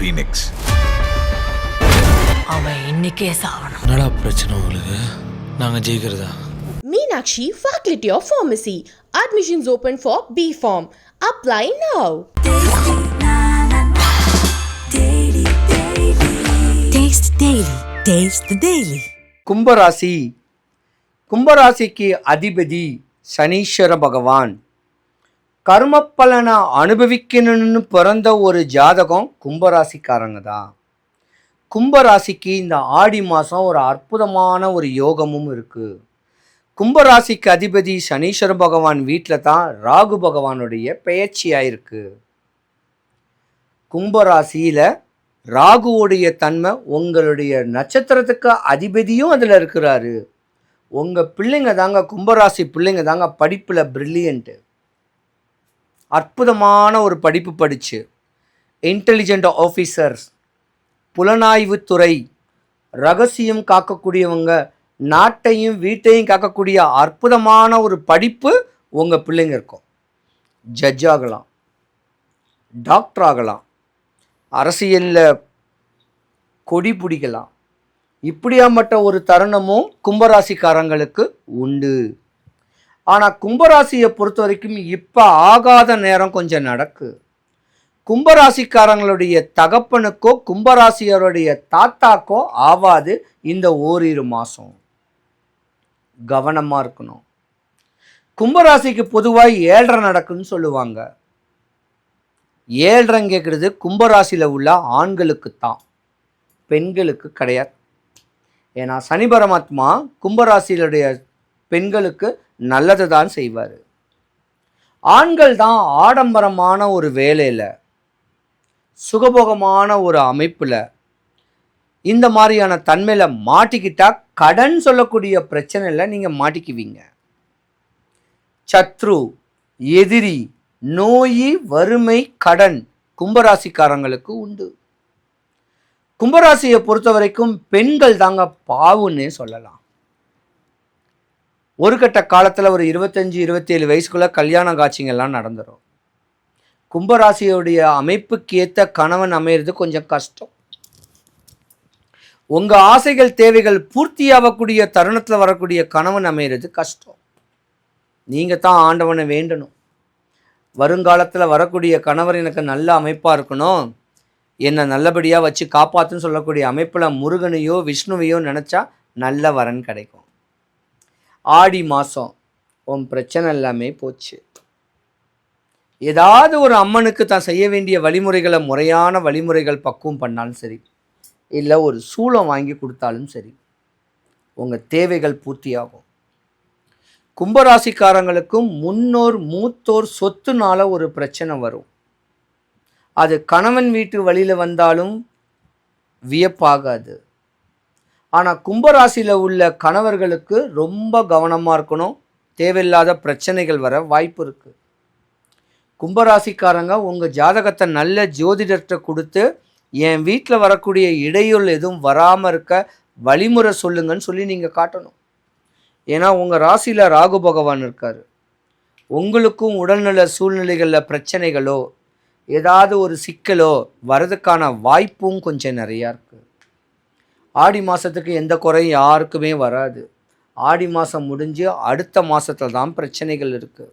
Phoenix. அவன் இன்னைக்கே சாவணும். என்னடா பிரச்சனை உங்களுக்கு? நாங்கள் ஜெயிக்கிறதா? Meenakshi Faculty of Pharmacy. Admissions open for B.Pharm. Apply now. Taste Daily. Taste the Daily. கும்பராசி. கும்பராசிக்கு அதிபதி சனீஸ்வர பகவான். கர்ம பலனை அனுபவிக்கணும்னு பிறந்த ஒரு ஜாதகம் கும்பராசிக்காரங்க தான். கும்பராசிக்கு இந்த ஆடி மாதம் ஒரு அற்புதமான ஒரு யோகமும் இருக்குது. கும்பராசிக்கு அதிபதி சனீஸ்வர பகவான் வீட்டில் தான் ராகு பகவானுடைய பெயர்ச்சியாயிருக்கு. கும்பராசியில் ராகுவோடைய தன்மை உங்களுடைய நட்சத்திரத்துக்கு அதிபதியும் அதில் இருக்கிறாரு. உங்கள் பிள்ளைங்க தாங்க, கும்பராசி பிள்ளைங்க தாங்க படிப்பில் பிரில்லியண்ட்டு. அற்புதமான ஒரு படிப்பு படித்து இன்டெலிஜென்ட் ஆஃபீஸர்ஸ், புலனாய்வுத்துறை, ரகசியம் காக்கக்கூடியவங்க, நாட்டையும் வீட்டையும் காக்கக்கூடிய அற்புதமான ஒரு படிப்பு உங்கள் பிள்ளைங்க இருக்கும். ஜட்ஜ் ஆகலாம், டாக்டர் ஆகலாம், அரசியலில் கொடி பிடிக்கலாம். இப்படியாப்பட்ட ஒரு தருணமும் கும்பராசிக்காரங்களுக்கு உண்டு. ஆனால் கும்பராசியை பொறுத்த வரைக்கும் இப்போ ஆகாத நேரம் கொஞ்சம் நடக்கு. கும்பராசிக்காரங்களுடைய தகப்பனுக்கோ கும்பராசியருடைய தாத்தாக்கோ ஆவாது இந்த ஓரிரு மாதம். கவனமாக இருக்கணும். கும்பராசிக்கு பொதுவாக 7.5 நடக்குன்னு சொல்லுவாங்க. 7.5 கேட்குறது கும்பராசியில் உள்ள ஆண்களுக்கு தான், பெண்களுக்கு கிடையாது. ஏன்னா சனி பரமாத்மா கும்பராசியிலுடைய பெண்களுக்கு நல்லது தான் செய்வார். ஆண்கள் தான் ஆடம்பரமான ஒரு வேலையில், சுகபோகமான ஒரு அமைப்பில், இந்த மாதிரியான தன்மையில் மாட்டிக்கிட்டால் கடன் சொல்லக்கூடிய பிரச்சனையில் நீங்கள் மாட்டிக்குவீங்க. சத்ரு, எதிரி, நோய், வறுமை, கடன் கும்பராசிக்காரங்களுக்கு உண்டு. கும்பராசியை பொறுத்த வரைக்கும் பெண்கள் தாங்க பாவுன்னே சொல்லலாம். ஒரு கட்ட காலத்தில் ஒரு 25-27 வயசுக்குள்ளே கல்யாண காட்சிங்கள்லாம் நடந்துடும். கும்பராசியோடைய அமைப்புக்கு ஏற்ற கணவன் அமையிறது கொஞ்சம் கஷ்டம். உங்கள் ஆசைகள் தேவைகள் பூர்த்தியாகக்கூடிய தருணத்தில் வரக்கூடிய கணவன் அமையிறது கஷ்டம். நீங்கள் தான் ஆண்டவனை வேண்டணும். வருங்காலத்தில் வரக்கூடிய கணவர் எனக்கு நல்ல அமைப்பாக இருக்கணும், என்னை நல்லபடியாக வச்சு காப்பாற்றுன்னு சொல்லக்கூடிய அமைப்பில் முருகனையோ விஷ்ணுவையோ நினச்சா நல்ல வரன் கிடைக்கும். ஆடி மாதம் உன் பிரச்சனை எல்லாமே போச்சு. ஏதாவது ஒரு அம்மனுக்கு தான் செய்ய வேண்டிய வழிமுறைகளை, முறையான வழிமுறைகள் பக்குவம் பண்ணாலும் சரி, இல்லை ஒரு சூளம் வாங்கி கொடுத்தாலும் சரி, உங்கள் தேவைகள் பூர்த்தியாகும். கும்பராசிக்காரங்களுக்கும் முன்னோர் மூத்தோர் சொத்துனால ஒரு பிரச்சனை வரும். அது கணவன் வீட்டு வழியில் வந்தாலும் வியப்பாகாது. ஆனால் கும்பராசியில் உள்ள கணவர்களுக்கு ரொம்ப கவனமாக இருக்கணும். தேவையில்லாத பிரச்சனைகள் வர வாய்ப்பு இருக்குது. கும்பராசிக்காரங்க உங்கள் ஜாதகத்தை நல்ல ஜோதிடர்கிட்ட கொடுத்து என் வீட்டில் வரக்கூடிய இடையூறு எதுவும் வராமல் இருக்க வழிமுறை சொல்லுங்கன்னு சொல்லி நீங்கள் காட்டணும். ஏன்னா உங்கள் ராசியில் ராகு பகவான் இருக்கார். உங்களுக்கும் உடல்நல சூழ்நிலைகளில் பிரச்சனைகளோ ஏதாவது ஒரு சிக்கலோ வரதுக்கான வாய்ப்பும் கொஞ்சம் நிறையா இருக்குது. ஆடி மாதத்துக்கு எந்த குறையும் யாருக்குமே வராது. ஆடி மாதம் முடிஞ்சு அடுத்த மாதத்தில் தான் பிரச்சனைகள் இருக்குது.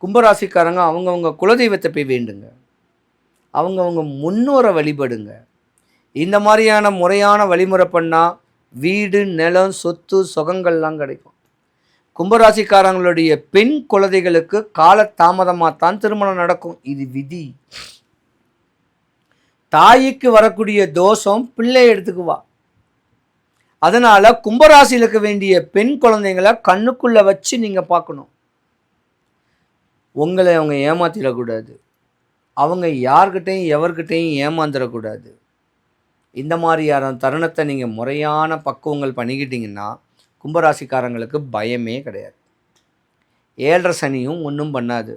கும்பராசிக்காரங்க அவங்கவுங்க குலதெய்வத்தை போய் வேண்டுங்க, அவங்கவுங்க முன்னோரை வழிபடுங்க. இந்த மாதிரியான முறையான வழிமுறை பண்ணால் வீடு, நிலம், சொத்து, சுகங்கள்லாம் கிடைக்கும். கும்பராசிக்காரங்களுடைய பெண் குழந்தைகளுக்கு கால தாமதமாக தான் திருமணம் நடக்கும். இது விதி. தாய்க்கு வரக்கூடிய தோஷம் பிள்ளை எடுத்துக்குவா. அதனால் கும்பராசியில் இருக்க வேண்டிய பெண் குழந்தைங்களை கண்ணுக்குள்ளே வச்சு நீங்கள் பார்க்கணும். உங்களை அவங்க ஏமாத்திடக்கூடாது. அவங்க யார்கிட்டையும் எவர்கிட்டையும் ஏமாந்துடக்கூடாது. இந்த மாதிரியான தருணத்தை நீங்கள் முறையான பக்குவங்கள் பண்ணிக்கிட்டிங்கன்னா கும்பராசிக்காரங்களுக்கு பயமே கிடையாது. 7.5 சனியும் ஒன்றும் பண்ணாது.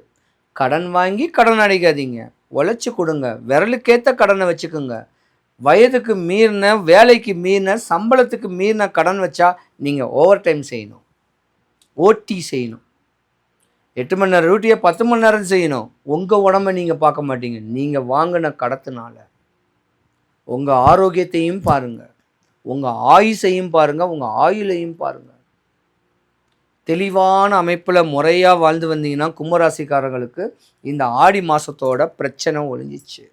கடன் வாங்கி கடன் அடைக்காதீங்க, உழைச்சி கொடுங்க. விரலுக்கேற்ற கடனை வச்சுக்கோங்க. வயதுக்கு மீறின, வேலைக்கு மீறின, சம்பளத்துக்கு மீறின கடன் வச்சா நீங்கள் ஓவர் டைம் செய்யணும், ஓட்டி செய்யணும். 8 மணி நேரம் டியூட்டியை 10 மணி நேரம் செய்யணும். உங்கள் உடம்பை நீங்கள் பார்க்க மாட்டீங்க, நீங்கள் வாங்கின கடத்தினால. உங்கள் ஆரோக்கியத்தையும் பாருங்கள், உங்கள் ஆயுசையும் பாருங்கள், உங்கள் ஆயுளையும் பாருங்கள். தெளிவான அமைப்பில் முறையாக வாழ்ந்து வந்தீங்கன்னா கும்பராசிக்காரங்களுக்கு இந்த ஆடி மாதத்தோட பிரச்சனை ஒழிஞ்சிச்சு.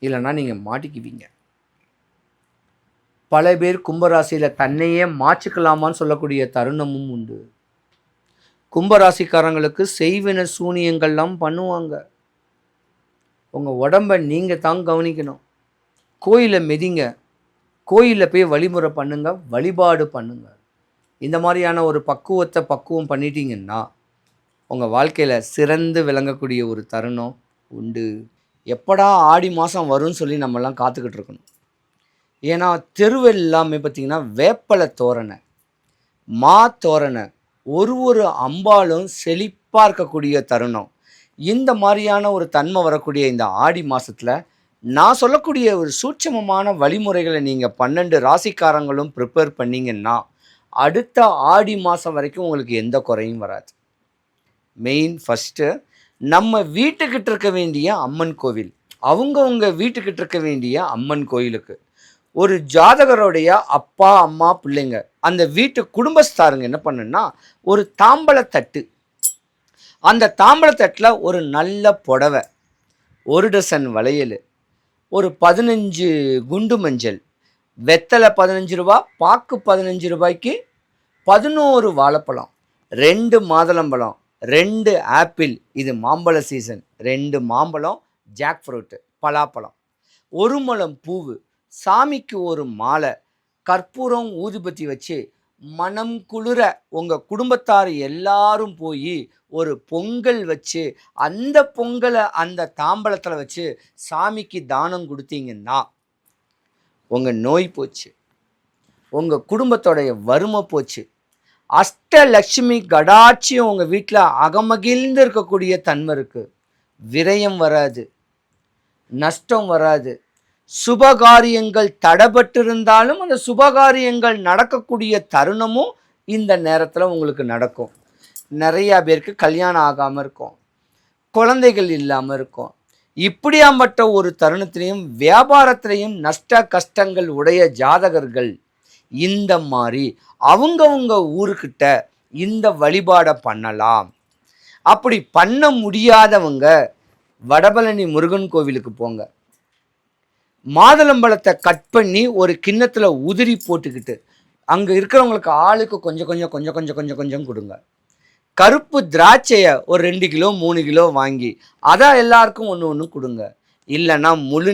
இல்லைன்னா நீங்கள் மாட்டிக்குவீங்க. பல பேர் கும்பராசியில் தன்னையே மாற்றிக்கலாமான்னு சொல்லக்கூடிய தருணமும் உண்டு. கும்பராசிக்காரங்களுக்கு செய்வின சூனியங்கள்லாம் பண்ணுவாங்க. உங்கள் உடம்பை நீங்கள் தான் கவனிக்கணும். கோயிலை மிதிங்க, கோயிலில் போய் வழிமுறை பண்ணுங்க, வழிபாடு பண்ணுங்க. இந்த மாதிரியான ஒரு பக்குவம் பண்ணிட்டீங்கன்னா உங்கள் வாழ்க்கையில் சிறந்து விளங்கக்கூடிய ஒரு தருணம் உண்டு. எப்படா ஆடி மாதம் வரும்னு சொல்லி நம்மலாம் காத்துக்கிட்டு இருக்கணும். ஏன்னா தெருவில் எல்லாமே பார்த்திங்கன்னா வேப்பலை தோரணை, மா தோரணை, ஒரு அம்பாலும் செழிப்பாக இருக்கக்கூடிய தருணம். இந்த மாதிரியான ஒரு தன்மை வரக்கூடிய இந்த ஆடி மாதத்தில் நான் சொல்லக்கூடிய ஒரு சூட்சமமான வழிமுறைகளை நீங்கள் 12 ராசிக்காரங்களும் ப்ரிப்பேர் பண்ணிங்கன்னா அடுத்த ஆடி மாதம் வரைக்கும் உங்களுக்கு எந்த குறையும் வராது. மெயின் ஃபஸ்ட்டு நம்ம வீட்டுக்கிட்ட இருக்க வேண்டிய அம்மன் கோவில், அவங்கவுங்க வீட்டுக்கிட்ட இருக்க வேண்டிய அம்மன் கோயிலுக்கு ஒரு ஜாதகருடைய அப்பா அம்மா பிள்ளைங்க அந்த வீட்டு குடும்பஸ்தாருங்க என்ன பண்ணுன்னா ஒரு தாம்பழத்தட்டு, அந்த தாம்பழத்தட்டில் ஒரு நல்ல புடவை, 1 டசன் வளையல், ஒரு 15 குண்டு மஞ்சள், வெத்தலை 15 ரூபா, பாக்கு 15 ரூபாய்க்கு 11 வாழைப்பழம், 2 மாதுளம்பழம், 2 ஆப்பிள், இது மாம்பழ சீசன், 2 மாம்பழம், ஜாக் ஃப்ரூட்டு, பலாப்பழம், 1 முழம் பூவு, சாமிக்கு ஒரு மாலை, கற்பூரம் ஊதுபத்தி வச்சு மனம் குளிர உங்கள் குடும்பத்தார் எல்லாரும் போய் ஒரு பொங்கல் வச்சு அந்த பொங்கலை அந்த தாம்பழத்தில் வச்சு சாமிக்கு தானம் கொடுத்தீங்கன்னா உங்கள் நோய் போச்சு, உங்கள் குடும்பத்தோடைய வறுமை போச்சு, அஷ்டலட்சுமி கடாட்சியும் உங்கள் வீட்டில் அகமகிழ்ந்து இருக்கக்கூடிய தன்மை இருக்குது. விரயம் வராது, நஷ்டம் வராது. சுபகாரியங்கள் தடைபட்டிருந்தாலும் அந்த சுபகாரியங்கள் நடக்கக்கூடிய தருணமும் இந்த நேரத்தில் உங்களுக்கு நடக்கும். நிறையா பேருக்கு கல்யாணம் ஆகாமல் இருக்கும், குழந்தைகள் இல்லாமல் இருக்கும். இப்படியாம்பட்ட ஒரு தருணத்திலையும் வியாபாரத்திலையும் நஷ்ட கஷ்டங்கள் உடைய ஜாதகர்கள் இந்த மாதிரி அவங்கவுங்க ஊருக்கிட்ட இந்த வழிபாடை பண்ணலாம். அப்படி பண்ண முடியாதவங்க வடபழனி முருகன் கோவிலுக்கு போங்க. மாதுளம்பழத்தை கட் பண்ணி ஒரு கிண்ணத்தில் உதிரி போட்டுக்கிட்டு அங்கே இருக்கிறவங்களுக்கு ஆளுக்கு கொஞ்சம் கொஞ்சம் கொஞ்சம் கொஞ்சம் கொஞ்சம் கொஞ்சம் கொடுங்க. கருப்பு திராட்சையை ஒரு 2 கிலோ 3 கிலோ வாங்கி அதை எல்லாருக்கும் ஒன்று கொடுங்க. இல்லைன்னா முழு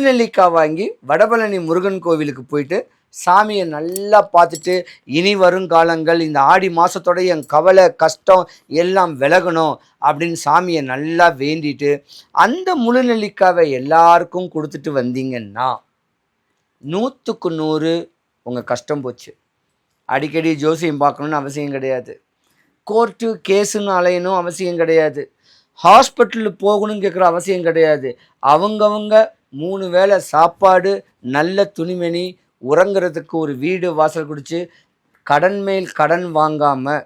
நெல்லிக்காய் வாங்கி வடபழனி முருகன் கோவிலுக்கு போயிட்டு சாமியை நல்லா பார்த்துட்டு இனி வருங்காலங்கள் இந்த ஆடி மாதத்தோட என் கவலை கஷ்டம் எல்லாம் விலகணும் அப்படின்னு சாமியை நல்லா வேண்டிட்டு அந்த முழு நெல்லிக்காவை எல்லாருக்கும் கொடுத்துட்டு வந்தீங்கன்னா 100க்கு 100 உங்கள் கஷ்டம் போச்சு. அடிக்கடி ஜோசியம் பார்க்கணுன்னு அவசியம் கிடையாது, கோர்ட்டு கேஸுன்னு அலையணும் அவசியம் கிடையாது, ஹாஸ்பிட்டலு போகணும்னு கேட்குற அவசியம் கிடையாது. அவங்கவங்க 3 வேளை சாப்பாடு, நல்ல துணிமணி, உறங்கிறதுக்கு ஒரு வீடு வாசல் குடிச்சு கடன் மேல் கடன் வாங்காமல்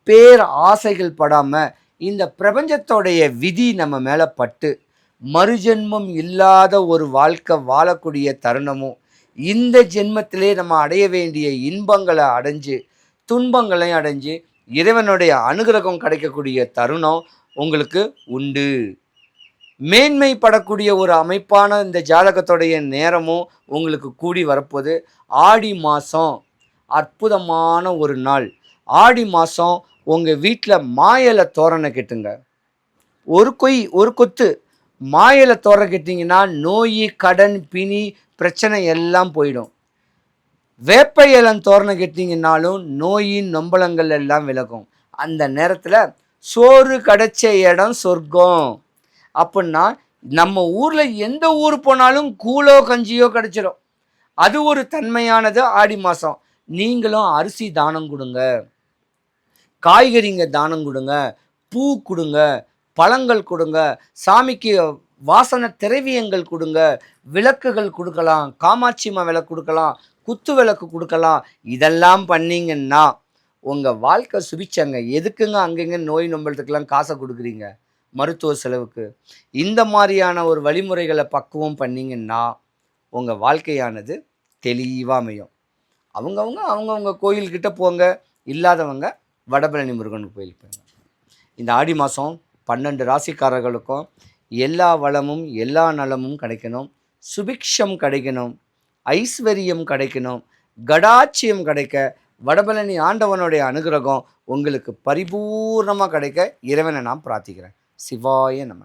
பேர் ஆசைகள் படாமல் இந்த பிரபஞ்சத்தோடைய விதி நம்ம மேலே பட்டு மறுஜென்மம் இல்லாத ஒரு வாழ்க்கை வாழக்கூடிய தருணமும் இந்த ஜென்மத்திலே நம்ம அடைய வேண்டிய இன்பங்களை அடைஞ்சு துன்பங்களையும் அடைஞ்சு இறைவனுடைய அனுகிரகம் கிடைக்கக்கூடிய தருணம் உங்களுக்கு உண்டு. மேன்மைப்படக்கூடிய ஒரு அமைப்பான இந்த ஜாதகத்துடைய நேரமும் உங்களுக்கு கூடி வரப்போது. ஆடி மாதம் அற்புதமான ஒரு நாள். ஆடி மாதம் உங்கள் வீட்டில் மாயிலை தோரணை கட்டுங்க. ஒரு கொத்து மாயிலை தோரணை கட்டிங்கன்னா நோய் கடன் பிணி பிரச்சனை எல்லாம் போயிடும். வேப்ப இலம் தோரணை கட்டிங்கன்னாலும் நோயின் நொம்பலங்கள் எல்லாம் விலகும். அந்த நேரத்தில் சோறு கிடைச்ச இடம் சொர்க்கம். அப்படின்னா நம்ம ஊரில் எந்த ஊர் போனாலும் கூழோ கஞ்சியோ கிடைச்சிடும். அது ஒரு தன்மையானது. ஆடி மாதம் நீங்களும் அரிசி தானம் கொடுங்க, காய்கறிங்க தானம் கொடுங்க, பூ கொடுங்க, பழங்கள் கொடுங்க, சாமிக்கு வாசனை திரவியங்கள் கொடுங்க, விளக்குகள் கொடுக்கலாம், காமாட்சி அம்மா விளக்கு கொடுக்கலாம், குத்து விளக்கு கொடுக்கலாம். இதெல்லாம் பண்ணிங்கன்னா உங்கள் வாழ்க்கை சுபிச்சங்க. எதுக்குங்க அங்கங்க நோய் நம்பளத்துக்கெல்லாம் காசை கொடுக்குறீங்க? மருத்துவ செலவுக்கு, இந்த மாதிரியான ஒரு வழிமுறைகளை பக்குவம் பண்ணிங்கன்னா உங்கள் வாழ்க்கையானது தெளிவாக அமையும். அவங்கவுங்க கோயில்கிட்ட போங்க, இல்லாதவங்க வடபழனி முருகன் கோயிலுக்கு போங்க. இந்த ஆடி மாதம் 12 ராசிக்காரர்களுக்கும் எல்லா வளமும் எல்லா நலமும் கிடைக்கணும், சுபிக்ஷம் கிடைக்கணும், ஐஸ்வர்யம் கிடைக்கணும், கடாட்சியம் கிடைக்க, வடபழனி ஆண்டவனுடைய அனுகிரகம் உங்களுக்கு பரிபூர்ணமாக கிடைக்க இறைவனை நான் பிரார்த்திக்கிறேன். சிவாய நம.